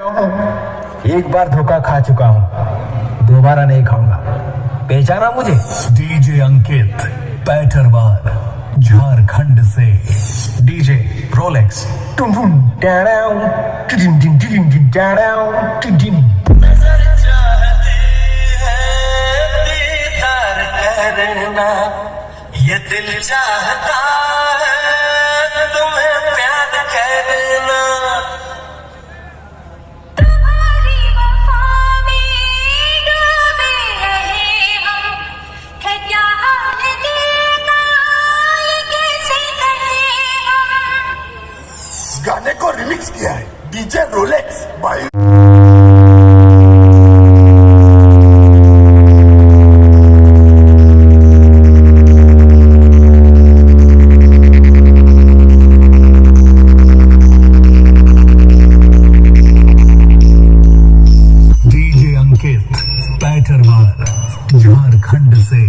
एक बार धोखा खा चुका हूँ, दोबारा नहीं खाऊंगा। पहचाना मुझे? डीजे अंकित पैठरवार झारखंड से। DJ Rolex. नजर चाहती है दीदार करना, ये दिल चाहता है तुम्हें प्यार करना। तुम्हारी वफा में डूबे रहे हम, है क्या हाल दिल का ये कैसे कहें हम। इस गाने को रिमिक्स किया है डीजे रोलेक्स बाय डीजे अंकित पैठरवार झारखंड से।